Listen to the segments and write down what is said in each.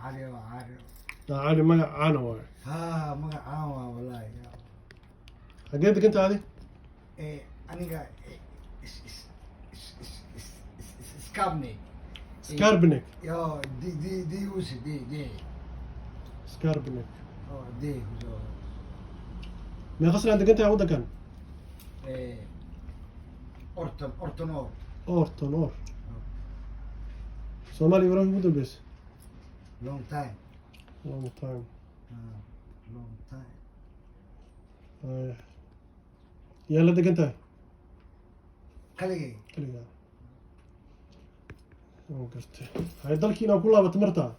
عارف عالي ما عانى واي. ها ما عاوة والله حقيتك انت هذه؟ أنا سكابني سكاربنك. يا دي يوسف دي سكاربنك. دي ما خسر عندك انت يا ودا كان؟ أورتونور اورتونور. Somali يروح يبدو بس. long time long time. long time يلا دك انت. كلي كلي. قلت هاي دلكي انا كلها بتمرتها.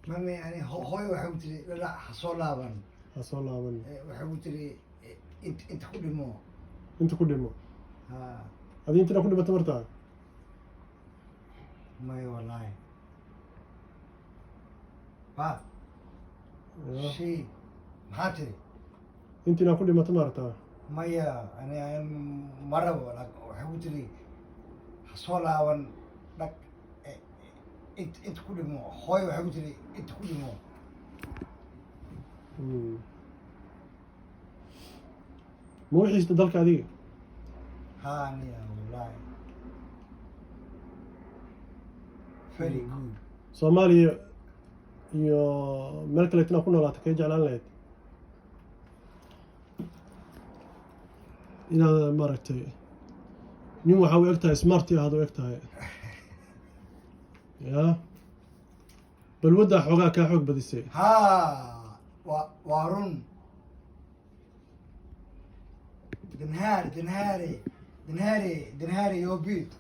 مامي يعني هوي وحبتلي لا حصول لابن حصول لابن وحبتلي انت كل مو انت كل مو ها هذه انت كل بتمرتها. ما والله با شيء هاتري انت كل ما تمرتها. ما أنا مرة ولا وحبتلي حصول لابن لك انت كل مو هوي وحبتلي انت كل مو مو يحيش تدلك هذه. هاني والله very good Soomaaliya iyo meel kale inaa ku noolaato kee jeclaan lahayd inaad maaragtay nin waxaa u eg tahay smarti ahaad u eg tahay ya balwaddaa xoogaa kaa xoog badisay. ها وارون دنهاري يوبيت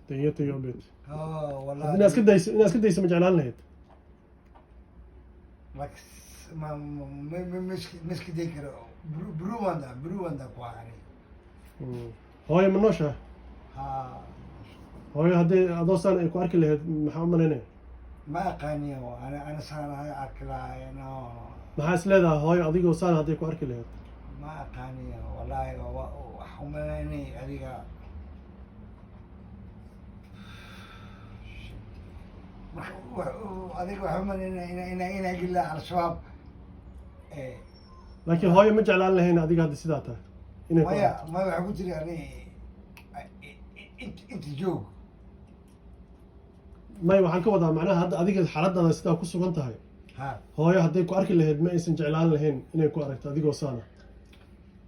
danyata iyo bit والله inaad iska dayso ma jeclaan lahayd. ما مش كده كده برو كواري hooyo ma nooshaha ها hooyo haddii adoosaan ay ku arki lahayd maxaa u malaynaya ما قاني انا صار اكلا انا maxaa is leedahay hooyo adigoo saan hadday ku arki lahayd. ما قاني والله وحملني اديك adiga waxaa umalayna inaa gila al-shabaab laakiin hooyo ma jeclaan lahayn adiga hadda sidaa tahay inay ku maya aragto. maya waxaa ku jiri ani inta joog may waxaan ka wadaa macnaha hadda adiga xaaladdaada sidaa ku sugan tahay ha hooyo hadday ku arki lahayd ma aysan jeclaan lahayn inay ku aragto adigoo saana.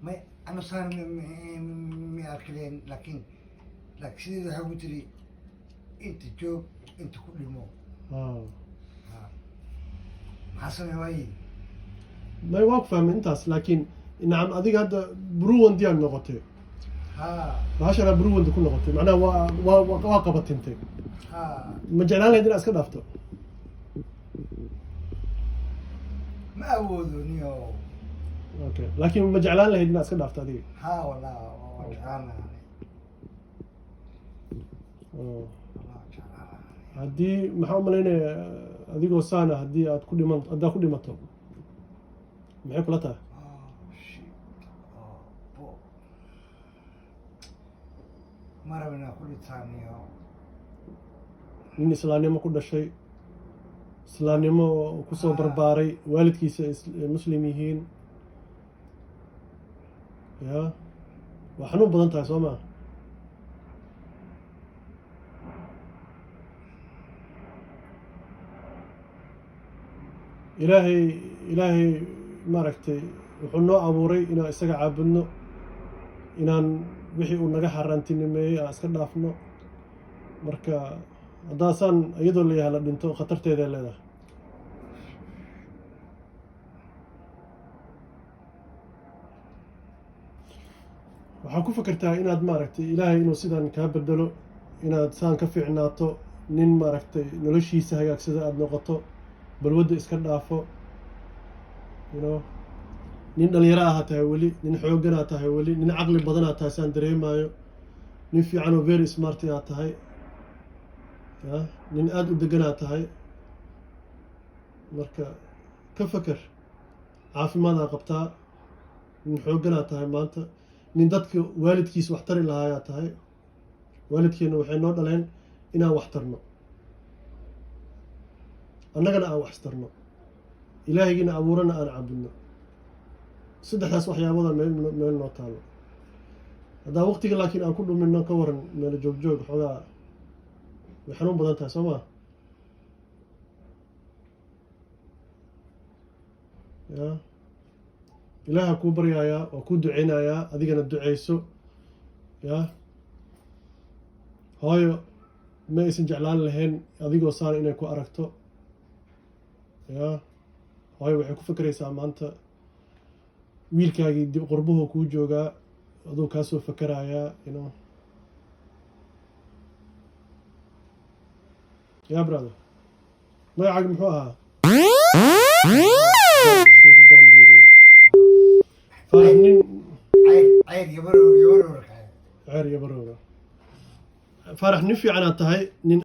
may anu saan mi arkileen laakiin sideeda waxaa ku jiri inta joog inta ku dhimo maxaa samey waaye may waa ku fahmay intaas laakiin nacam adiga hadda bruwandi aad noqotay ha bahashana bruwandi ku noqotay macnaha waa qabatintay ha ma jeclaan lahayd inaad iska dhaafto. ma awoodo niyo okay laakiin ma jeclaan lahayd inaad iska dhaafto adiga. ha wallah waa jeclaanahay haddii maxaa u malaynaya adigoo saana haddii aad ku dhiman haddaad ku dhimato maxay kula tahay. ma rabo inaan ku dhitaaniyo nin islaamnimo ku dhashay islaamnimo kusoo barbaaray waalidkiisa muslim yihiin ya waa xanuun badan tahay soo maa. ilaahay maaragtay wuxuu noo abuuray inaan isaga caabudno inaan wixii uu naga xaaraantinimeeyey aan iska dhaafno marka haddaasaan iyadoo la yahay la dhinto khatarteeday leedahay. waxaa ku fakertaa inaad maaragtay ilaahay inuu sidaan kaa bedelo inaad saan ka fiicnaato nin maaragtay noloshiisa hagaagsada aada noqoto balwadda iska dhaafo nin dhalinyaro ahaa tahay weli nin xoogganaa tahay weli nin caqli badanaa tahay saan dareemaayo nin fiican oo very smarty aa tahay nin aada u deganaa tahay marka ka faker caafimaad aa qabtaa nin xoogganaa tahay maanta nin dadka waalidkiisa wax tari lahaayaa tahay waalidkeena waxay noo dhaleen inaan wax tarno annagana aan wax istarno ilaahaygiina abuurana aan caabudno saddexdaas waxyaabada meel noo taalo haddaa waqtiga laakiin aan ku dhumino ka waran meel joog xoogaa way xanuun badan tahay soo maa ya ilaaha kuu baryayaa waa kuu duceynayaa adigana duceyso ya hooyo ma aysan jeclaan lahayn adigoo saan inay ku aragto ya hooyo waxay ku fakeraysaa maanta wiilkaagii dib qurbuhu kuu joogaa aduu kaa soo fakerayaa ya brother magacaaga muxuu ahaa faarax nin cayr yabarowr ceer iyo barowga faarax nin fiicanaad tahay nin